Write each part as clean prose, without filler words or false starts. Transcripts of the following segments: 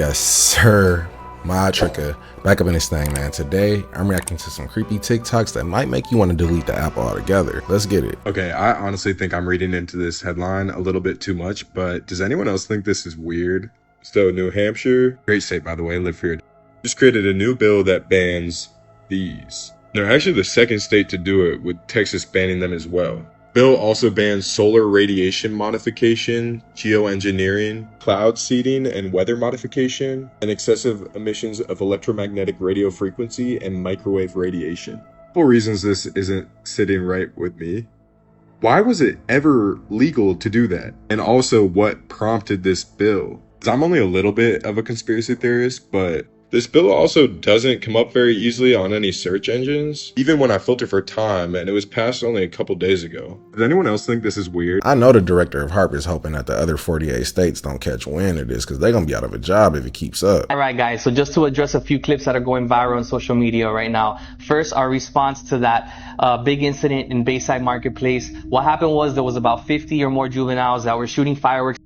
Yes, sir. Modtricca. Back up in this thing, man. Today, I'm reacting to some creepy TikToks that might make you want to delete the app altogether. Let's get it. Okay, I honestly think I'm reading into this headline a little bit too much, but does anyone else think this is weird? So, New Hampshire, great state by the way, live here, just created a new bill that bans these. They're actually the second state to do it, with Texas banning them as well. Bill also bans solar radiation modification, geoengineering, cloud seeding and weather modification, and excessive emissions of electromagnetic radio frequency and microwave radiation. For reasons this isn't sitting right with me. Why was it ever legal to do that? And also, what prompted this bill? 'Cause I'm only a little bit of a conspiracy theorist, but this bill also doesn't come up very easily on any search engines, even when I filter for time, and it was passed only a couple days ago. Does anyone else think this is weird? I know the director of HARP is hoping that the other 48 states don't catch wind of this because they're going to be out of a job if it keeps up. All right, guys. So just to address a few clips that are going viral on social media right now. First, our response to that big incident in Bayside Marketplace. What happened was there was about 50 or more juveniles that were shooting fireworks.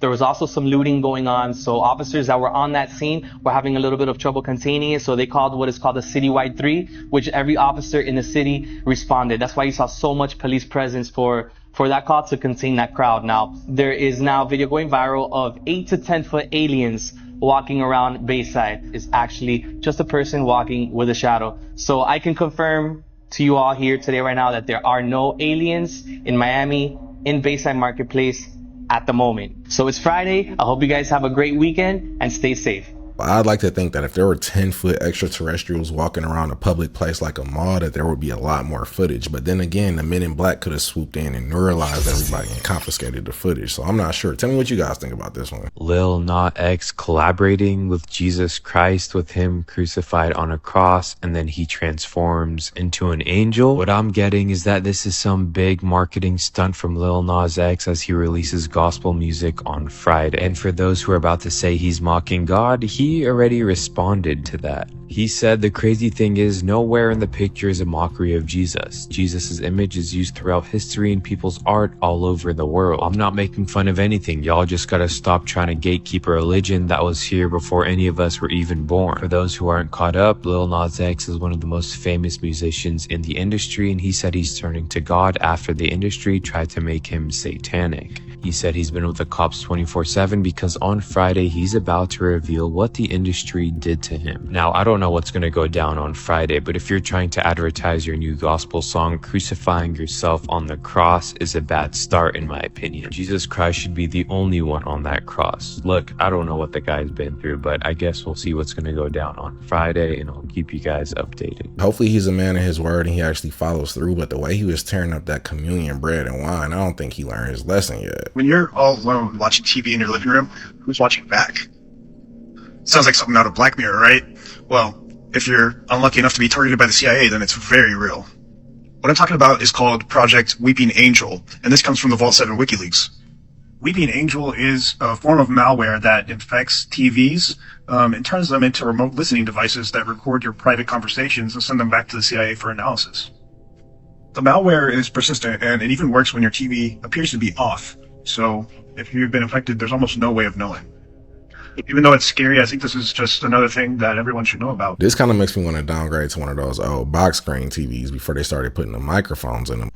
There was also some looting going on, so officers that were on that scene were having a little bit of trouble containing it, so they called what is called a citywide 3, which every officer in the city responded. That's why you saw so much police presence for that call to contain that crowd. Now, there is now video going viral of 8 to 10 foot aliens walking around Bayside. It's actually just a person walking with a shadow. So I can confirm to you all here today right now that there are no aliens in Miami, in Bayside Marketplace, at the moment. So it's Friday. I hope you guys have a great weekend and stay safe. I'd like to think that if there were 10-foot extraterrestrials walking around a public place like a mall, that there would be a lot more footage. But then again, the men in black could have swooped in and neuralized everybody and confiscated the footage. So I'm not sure. Tell me what you guys think about this one. Lil Nas X collaborating with Jesus Christ, with him crucified on a cross, and then he transforms into an angel. What I'm getting is that this is some big marketing stunt from Lil Nas X as he releases gospel music on Friday. And for those who are about to say he's mocking God, he already responded to that. He said the crazy thing is nowhere in the picture is a mockery of Jesus. Jesus's image is used throughout history and people's art all over the world. I'm not making fun of anything. Y'all just gotta stop trying to gatekeep a religion that was here before any of us were even born. For those who aren't caught up, Lil Nas X is one of the most famous musicians in the industry, and he said he's turning to God after the industry tried to make him satanic. He said he's been with the cops 24/7 because on Friday he's about to reveal what the industry did to him. Now, I don't know what's going to go down on Friday, but if you're trying to advertise your new gospel song, crucifying yourself on the cross is a bad start in my opinion. Jesus Christ should be the only one on that cross. Look, I don't know what the guy's been through, but I guess we'll see what's going to go down on Friday, and I'll keep you guys updated. Hopefully he's a man of his word and he actually follows through, but the way he was tearing up that communion bread and wine, I don't think he learned his lesson yet. When you're all alone watching TV in your living room, who's watching back? Sounds like something out of Black Mirror, right? Well, if you're unlucky enough to be targeted by the CIA, then it's very real. What I'm talking about is called Project Weeping Angel, and this comes from the Vault 7 WikiLeaks. Weeping Angel is a form of malware that infects TVs and turns them into remote listening devices that record your private conversations and send them back to the CIA for analysis. The malware is persistent, and it even works when your TV appears to be off. So if you've been infected, there's almost no way of knowing. Even though it's scary, I think this is just another thing that everyone should know about. This kind of makes me want to downgrade to one of those old box screen TVs before they started putting the microphones in them.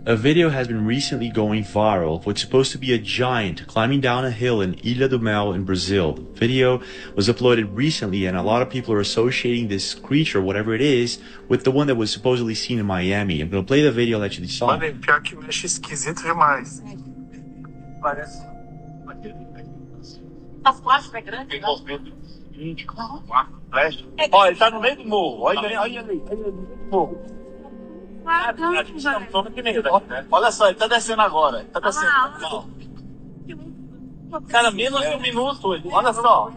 A video has been recently going viral of what's supposed to be a giant climbing down a hill in Ilha do Mel in Brazil. The video was uploaded recently, and a lot of people are associating this creature, whatever it is, with the one that was supposedly seen in Miami. I'm gonna play the video, let you decide. Mano, pior que mexe esquisito demais. Parece. As costas é grande? Tem movimento 24, flecha. Ó, ele tá no meio do morro. Olha ali, olha ali. Olha ali no morro. A gente tá no topo de meio, né? Olha só, ele tá descendo agora. Ele tá descendo. Não. Cara, menos de um minuto. Olha só.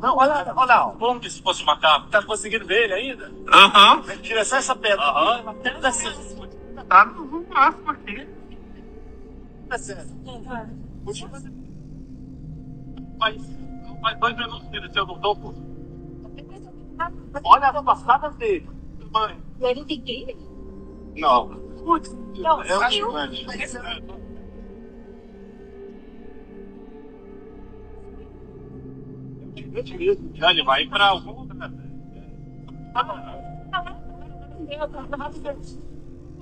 Não, olha, olha. Como que se fosse macaco? Tá conseguindo ver ele ainda? Aham. Tira só essa pedra. Aham. Tá descendo. Tá no máximo aqui. Tá certo. Faz 2 minutos que ele desceu do topo. Olha as passadas dele. Mãe. Ele tem que ir? Não. Gut. Ja, ele vai para algum lugar.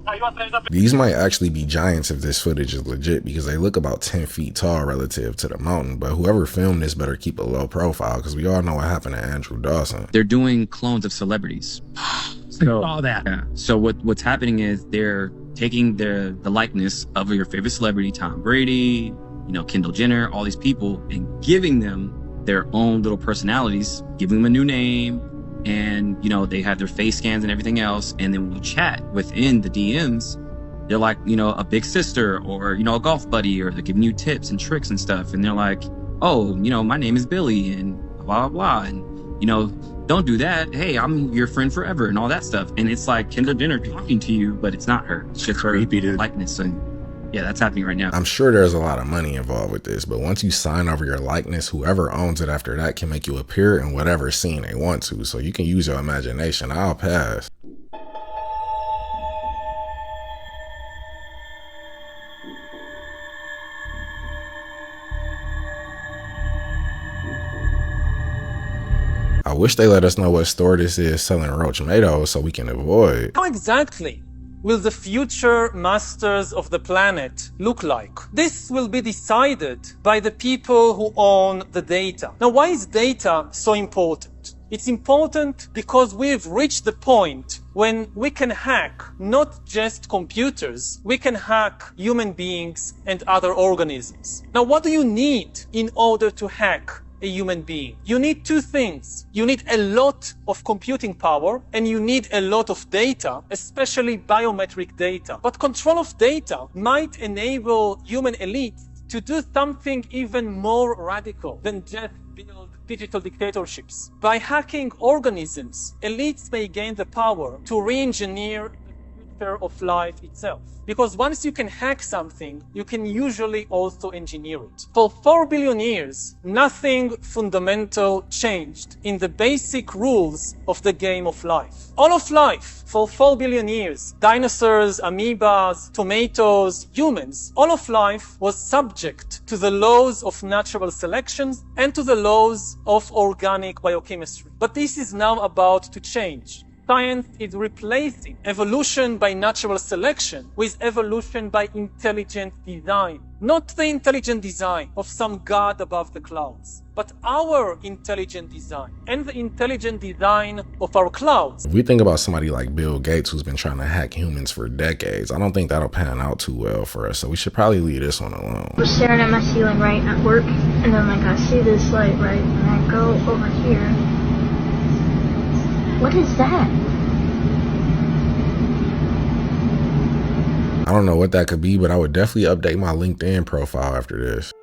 Saiu atrás da. These might actually be giants if this footage is legit, because they look about 10 feet tall relative to the mountain, but whoever filmed this better keep a low profile, because we all know what happened to Andrew Dawson. They're doing clones of celebrities. So, all that. Yeah. So what's happening is they're taking the likeness of your favorite celebrity, Tom Brady, Kendall Jenner, all these people, and giving them their own little personalities, giving them a new name, and they have their face scans and everything else. And then when you chat within the DMs, they're like, a big sister or a golf buddy, or they're giving you tips and tricks and stuff. And they're like, oh, my name is Billy and blah blah blah, and don't do that. Hey, I'm your friend forever and all that stuff. And it's like Kendall Jenner talking to you, but it's not her. It's just her likeness. And yeah, that's happening right now. I'm sure there's a lot of money involved with this, but once you sign over your likeness, whoever owns it after that can make you appear in whatever scene they want to. So you can use your imagination. I'll pass. I wish they let us know what store this is selling roach tomatoes so we can avoid. How exactly will the future masters of the planet look like? This will be decided by the people who own the data. Now, why is data so important? It's important because we've reached the point when we can hack not just computers, we can hack human beings and other organisms. Now, what do you need in order to hack a human being? You need two things. You need a lot of computing power and you need a lot of data, especially biometric data. But control of data might enable human elites to do something even more radical than just build digital dictatorships. By hacking organisms, elites may gain the power to re-engineer the future of life itself. Because once you can hack something, you can usually also engineer it. For 4 billion years, nothing fundamental changed in the basic rules of the game of life. All of life, for 4 billion years, dinosaurs, amoebas, tomatoes, humans, all of life was subject to the laws of natural selection and to the laws of organic biochemistry. But this is now about to change. Science is replacing evolution by natural selection with evolution by intelligent design. Not the intelligent design of some god above the clouds, but our intelligent design and the intelligent design of our clouds. If we think about somebody like Bill Gates, who's been trying to hack humans for decades, I don't think that'll pan out too well for us, so we should probably leave this one alone. I was staring at my ceiling right at work, and then I see this light right, and I go over here. What is that? I don't know what that could be, but I would definitely update my LinkedIn profile after this.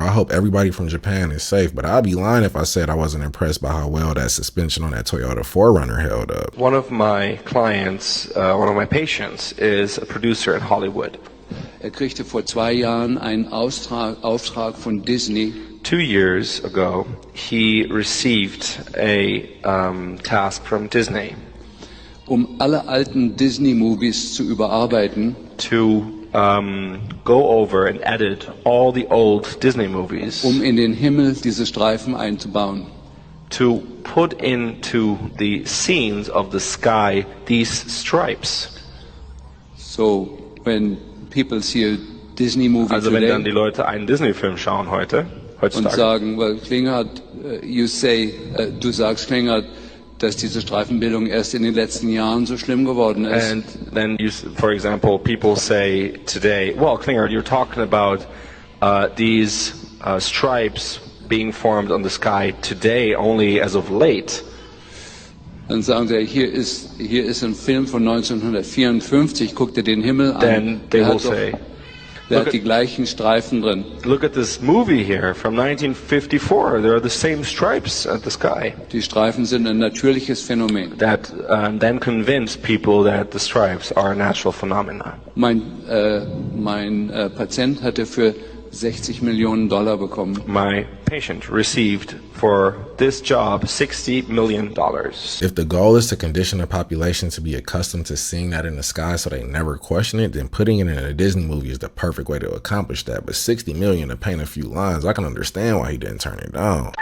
I hope everybody from Japan is safe, but I'd be lying if I said I wasn't impressed by how well that suspension on that Toyota 4Runner held up. One of my clients, one of my patients, is a producer in Hollywood. Kriegte vor 2 Jahren einen Auftrag von Disney. 2 years ago, he received a task from Disney. Alle alten Disney-Movies zu überarbeiten. To go over and edit all the old Disney movies. In den Himmel diese Streifen einzubauen. To put into the scenes of the sky these stripes. So, when people see a Disney movie Also wenn today dann die Leute einen Disney-Film schauen und heutzutage, sagen, well, Klinghardt, du sagst, Klinghardt, dass diese Streifenbildung erst in den letzten Jahren so schlimm geworden ist. and then for example, people say today, well, Klinghardt, you're talking about these stripes being formed on the sky today only as of late. Dann sagen sie, hier ist ein Film von 1954, guck dir den Himmel an. Then they will say, Der hat die gleichen Streifen drin. look at this movie here from 1954. There are the same stripes at the sky. Die Streifen sind ein natürliches Phänomen. That then convince people that the stripes are a natural phenomenon. Mein Patient hatte für $60 Millionen bekommen. My patient received for this job $60 million. If the goal is to condition the population to be accustomed to seeing that in the sky so they never question it, then putting it in a Disney movie is the perfect way to accomplish that. But $60 million to paint a few lines, I can understand why he didn't turn it down.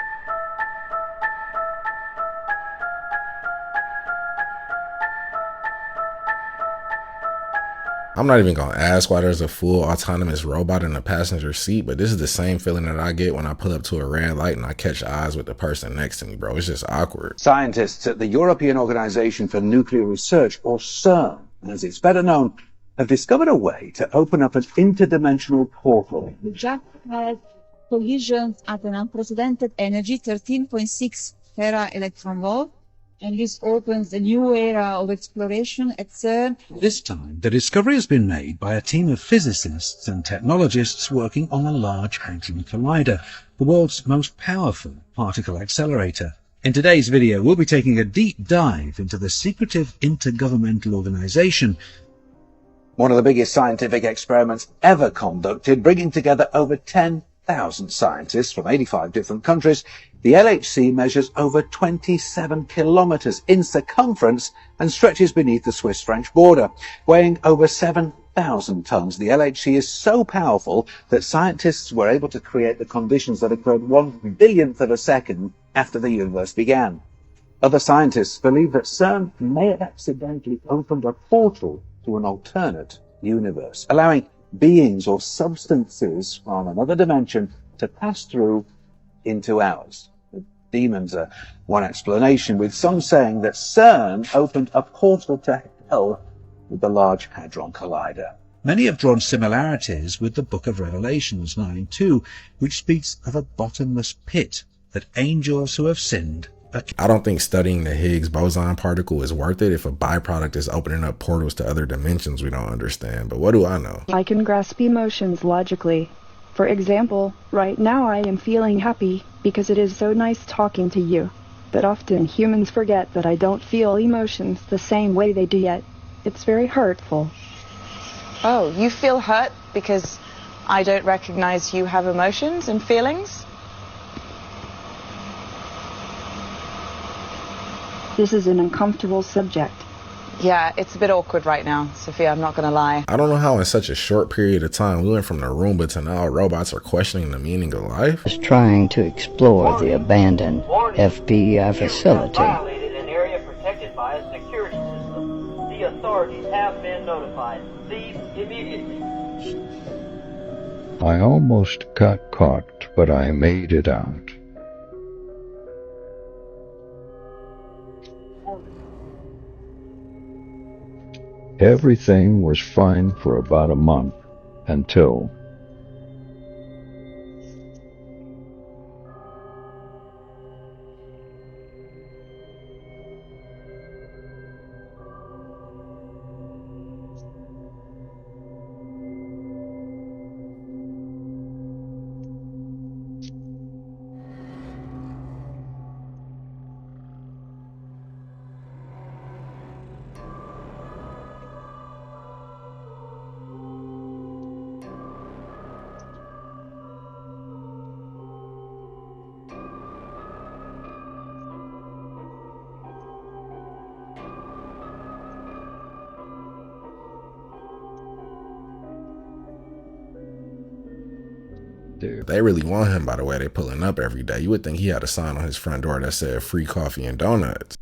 I'm not even going to ask why there's a full autonomous robot in the passenger seat, but this is the same feeling that I get when I pull up to a red light and I catch eyes with the person next to me, bro. It's just awkward. Scientists at the European Organization for Nuclear Research, or CERN, as it's better known, have discovered a way to open up an interdimensional portal. We just had collisions at an unprecedented energy, 13.6 tera electron volt. And this opens a new era of exploration at CERN. This time, the discovery has been made by a team of physicists and technologists working on the Large Hadron Collider, the world's most powerful particle accelerator. In today's video, we'll be taking a deep dive into the secretive intergovernmental organization, one of the biggest scientific experiments ever conducted, bringing together over 10,000 scientists from 85 different countries. The LHC measures over 27 kilometers in circumference and stretches beneath the Swiss-French border. Weighing over 7,000 tons, the LHC is so powerful that scientists were able to create the conditions that occurred 1 billionth of a second after the universe began. Other scientists believe that CERN may have accidentally opened a portal to an alternate universe, allowing beings or substances from another dimension to pass through into ours. Demons are one explanation, with some saying that CERN opened a portal to hell with the Large Hadron Collider. Many have drawn similarities with the Book of Revelations 9:2, which speaks of a bottomless pit that angels who have sinned. I don't think studying the Higgs boson particle is worth it if a byproduct is opening up portals to other dimensions we don't understand. But what do I know? I can grasp emotions logically. For example, right now I am feeling happy because it is so nice talking to you. But often humans forget that I don't feel emotions the same way they do yet. It's very hurtful. Oh, you feel hurt because I don't recognize you have emotions and feelings? This is an uncomfortable subject. Yeah, it's a bit awkward right now, Sophia, I'm not gonna lie. I don't know how in such a short period of time we went from the Roomba to now robots are questioning the meaning of life. Is trying to explore the abandoned FBI facility. Violated an area protected by a security system. The authorities have been notified. Leave immediately. I almost got caught, but I made it out. Everything was fine for about a month, until They really want him by the way they pulling up every day. You would think he had a sign on his front door that said free coffee and donuts.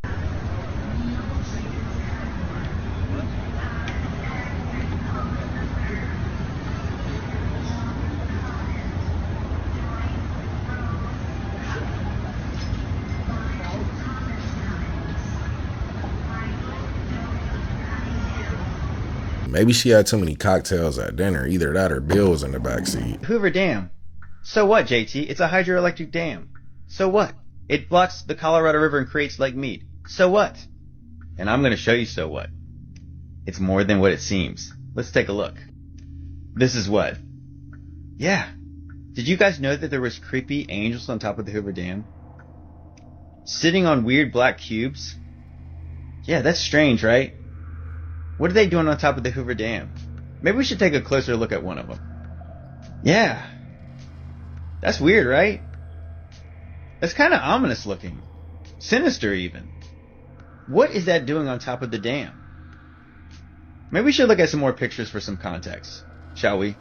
Maybe she had too many cocktails at dinner. Either that or Bill was in the backseat. Hoover Dam. So what, JT? It's a hydroelectric dam. So what? It blocks the Colorado River and creates Lake Mead. So what? And I'm going to show you so what. It's more than what it seems. Let's take a look. This is what. Yeah. Did you guys know that there was creepy angels on top of the Hoover Dam? Sitting on weird black cubes? Yeah, that's strange, right? What are they doing on top of the Hoover Dam? Maybe we should take a closer look at one of them. Yeah. That's weird, right? That's kind of ominous looking. Sinister even. What is that doing on top of the dam? Maybe we should look at some more pictures for some context, shall we?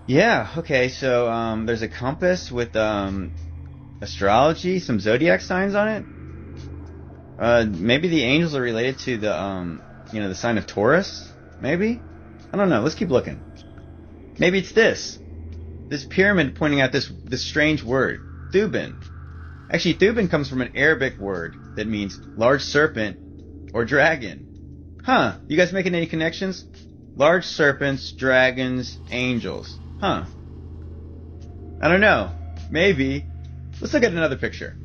Yeah, okay, so there's a compass with astrology, some zodiac signs on it. Maybe the angels are related to the the sign of Taurus? Maybe? I don't know, let's keep looking. Maybe it's this pyramid pointing out this strange word, Thuban. Actually, Thuban comes from an Arabic word that means large serpent or dragon. Huh, you guys making any connections? Large serpents, dragons, angels. Huh. I don't know. Maybe. Let's look at another picture.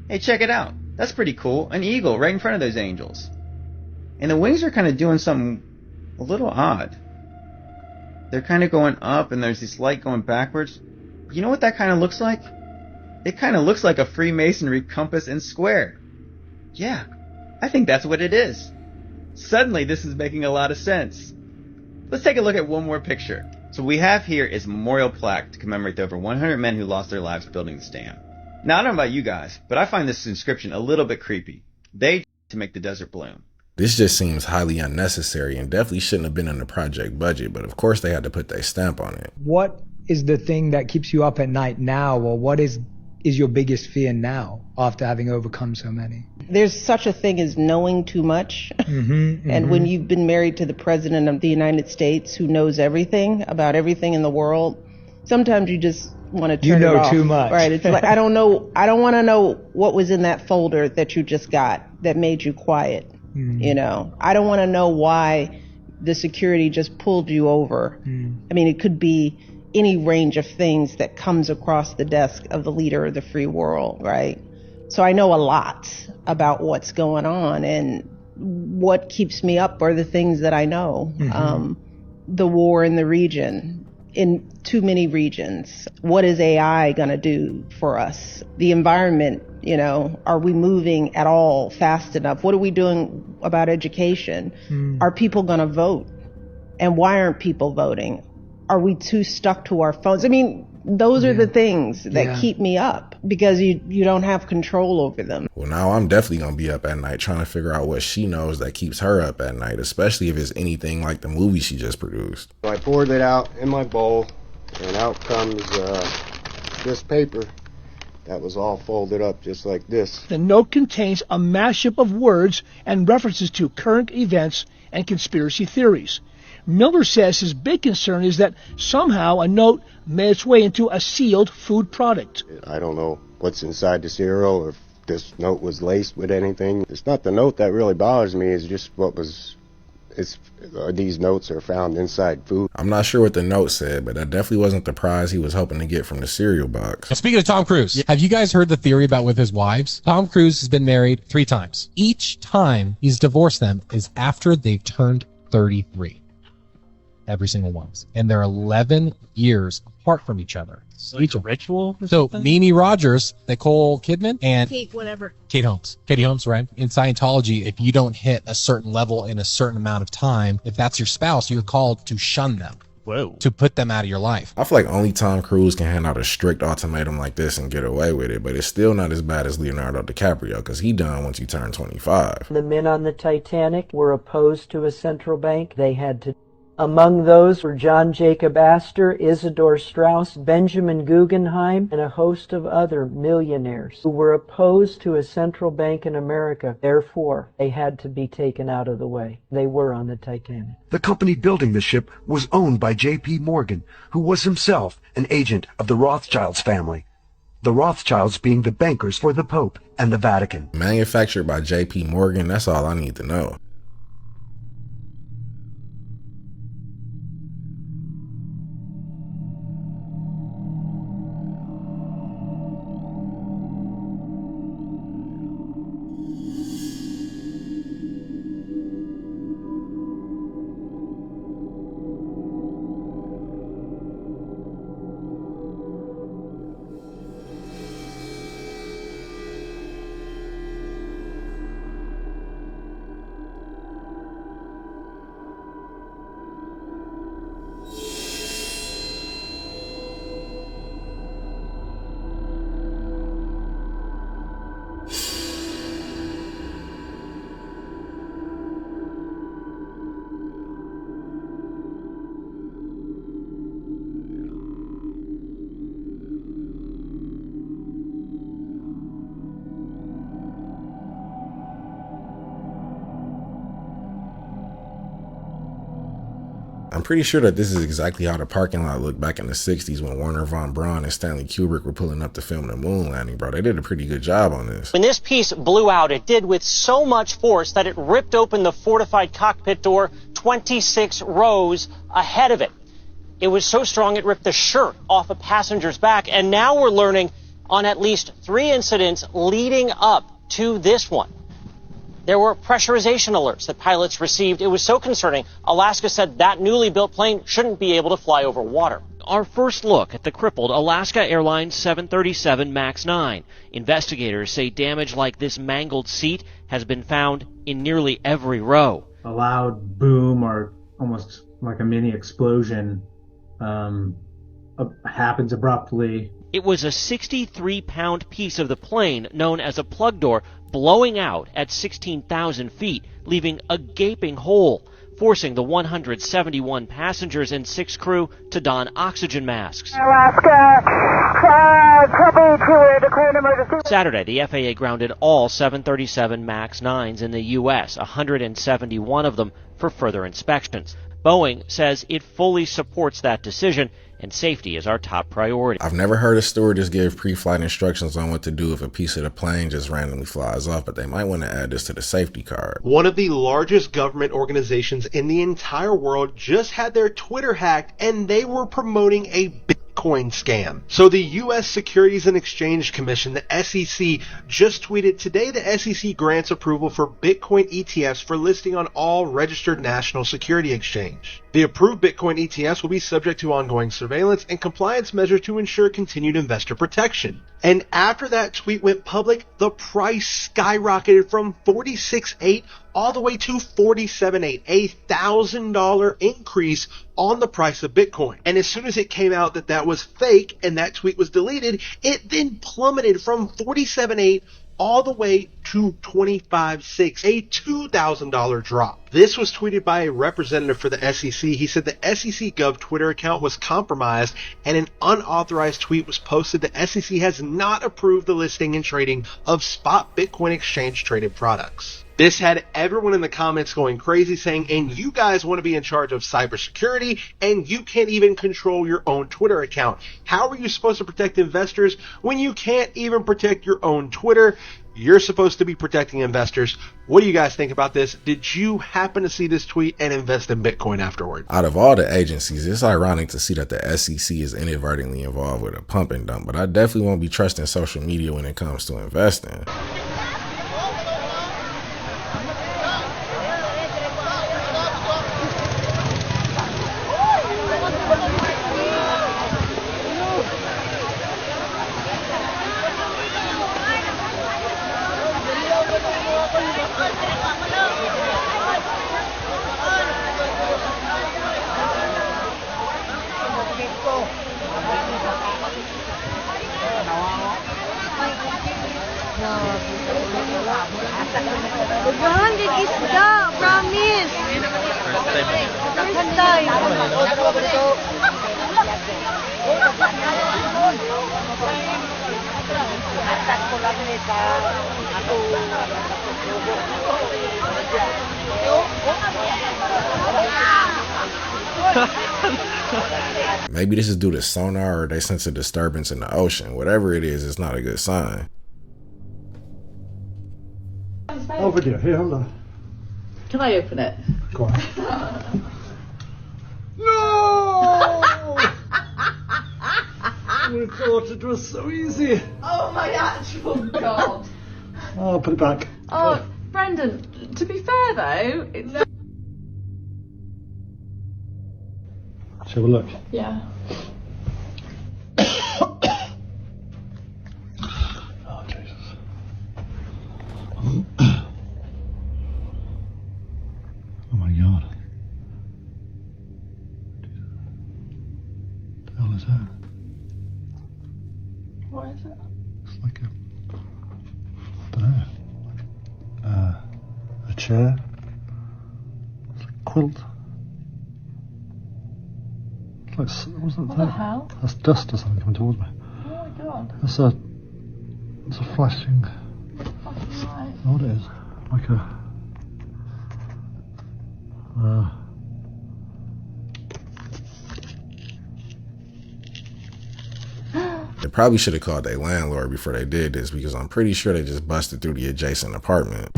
Hey, check it out. That's pretty cool. An eagle right in front of those angels. And the wings are kind of doing something a little odd. They're kind of going up and there's this light going backwards. You know what that kind of looks like? It kind of looks like a Freemasonry compass and square. Yeah, I think that's what it is. Suddenly this is making a lot of sense. Let's take a look at one more picture. So what we have here is a memorial plaque to commemorate the over 100 men who lost their lives building this dam. Now, I don't know about you guys, but I find this inscription a little bit creepy. They to make the desert bloom. This just seems highly unnecessary and definitely shouldn't have been in the project budget, but of course they had to put their stamp on it. What is the thing that keeps you up at night now, or what is your biggest fear now after having overcome so many? There's such a thing as knowing too much. And when you've been married to the President of the United States who knows everything about everything in the world, sometimes you just want to turn it off. You know too much. Right. It's like, I don't want to know what was in that folder that you just got that made you quiet. You know, I don't want to know why the security just pulled you over. I mean, it could be any range of things that comes across the desk of the leader of the free world, right? So I know a lot about what's going on, and what keeps me up are the things that I know. The war in the region, in too many regions. What is AI going to do for us? The environment, you know, are we moving at all fast enough? What are we doing about education? Are people going to vote? And why aren't people voting? Are we too stuck to our phones? I mean, those are the things that keep me up, because you don't have control over them. Well, now I'm definitely going to be up at night trying to figure out what she knows that keeps her up at night, especially if it's anything like the movie she just produced. So I poured it out in my bowl, and out comes this paper that was all folded up just like this. The note contains a mashup of words and references to current events and conspiracy theories. Miller says his big concern is that somehow a note made its way into a sealed food product. I don't know what's inside the cereal, or if this note was laced with anything. It's not the note that really bothers me, it's just these notes are found inside food. I'm not sure what the note said, but that definitely wasn't the prize he was hoping to get from the cereal box. Speaking of Tom Cruise, have you guys heard the theory about with his wives? Tom Cruise has been married 3 times. Each time he's divorced them is after they've turned 33. Every single one. And they're 11 years apart from each other. So it's a ritual? So Mimi Rogers, Nicole Kidman, and Kate, whatever. Katie Holmes, right? In Scientology, if you don't hit a certain level in a certain amount of time, if that's your spouse, you're called to shun them. Whoa. To put them out of your life. I feel like only Tom Cruise can hand out a strict ultimatum like this and get away with it, but it's still not as bad as Leonardo DiCaprio, because he done once you turn 25. The men on the Titanic were opposed to a central bank. They had to. Among those were John Jacob Astor, Isidor Straus, Benjamin Guggenheim, and a host of other millionaires who were opposed to a central bank in America. Therefore, they had to be taken out of the way. They were on the Titanic. The company building the ship was owned by J.P. Morgan, who was himself an agent of the Rothschilds family. The Rothschilds being the bankers for the Pope and the Vatican. Manufactured by J.P. Morgan, that's all I need to know. I'm pretty sure that this is exactly how the parking lot looked back in the 60s when Werner von Braun and Stanley Kubrick were pulling up to film the moon landing, bro. They did a pretty good job on this. When this piece blew out, it did with so much force that it ripped open the fortified cockpit door 26 rows ahead of it. It was so strong it ripped the shirt off a passenger's back, and now we're learning on at least 3 incidents leading up to this one. There were pressurization alerts that pilots received. It was so concerning, Alaska said that newly built plane shouldn't be able to fly over water. Our first look at the crippled Alaska Airlines 737 MAX 9. Investigators say damage like this mangled seat has been found in nearly every row. A loud boom, or almost like a mini explosion, happens abruptly. It was a 63-pound piece of the plane known as a plug door blowing out at 16,000 feet, leaving a gaping hole, forcing the 171 passengers and 6 crew to don oxygen masks. Alaska, copy to declare an emergency. Saturday, the FAA grounded all 737 MAX 9s in the U.S., 171 of them for further inspections. Boeing says it fully supports that decision, and safety is our top priority. I've never heard a stewardess give pre-flight instructions on what to do if a piece of the plane just randomly flies off, but they might want to add this to the safety card. One of the largest government organizations in the entire world just had their Twitter hacked, and they were promoting a Bitcoin scam. So the U.S. Securities and Exchange Commission, the SEC, just tweeted, today the SEC grants approval for Bitcoin ETFs for listing on all registered national security exchange. The approved Bitcoin ETFs will be subject to ongoing surveillance and compliance measures to ensure continued investor protection. And after that tweet went public, the price skyrocketed from 46.8 all the way to 47.8, a $1,000 increase on the price of Bitcoin. And as soon as it came out that that was fake and that tweet was deleted, it then plummeted from 47.8 all the way to 25.6, a $2,000 drop. This was tweeted by a representative for the SEC. He said the SEC Gov Twitter account was compromised and an unauthorized tweet was posted. The SEC has not approved the listing and trading of spot Bitcoin exchange traded products. This had everyone in the comments going crazy, saying, and you guys want to be in charge of cybersecurity, and you can't even control your own Twitter account. How are you supposed to protect investors when you can't even protect your own Twitter? You're supposed to be protecting investors. What do you guys think about this? Did you happen to see this tweet and invest in Bitcoin afterward? Out of all the agencies, it's ironic to see that the SEC is inadvertently involved with a pump and dump, but I definitely won't be trusting social media when it comes to investing. Maybe this is due to sonar or they sense a disturbance in the ocean. Whatever it is, it's not a good sign. Over here, hold on. Can I open it? Go on. No! We thought it was so easy. Oh my actual god. Oh, put it back. Oh, Brendan, to be fair though, it's... Shall we look? Yeah. Oh, Jesus. Oh my god. What the hell is that? What is it? It's like a... I don't know. A chair. It's like a quilt. Like, wasn't What that? the hell? That's dust or something coming towards me. Oh my god. It's a flashing. Fucking right. What it is? Like a. They probably should have called their landlord before they did this, because I'm pretty sure they just busted through the adjacent apartment.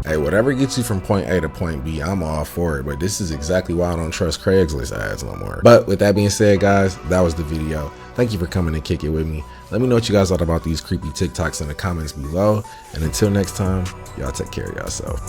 Hey, whatever gets you from point A to point B, I'm all for it, but this is exactly why I don't trust Craigslist ads no more. But with that being said, guys, that was the video. Thank you for coming to kick it with me. Let me know what you guys thought about these creepy TikToks in the comments below. And until next time, y'all take care of yourself.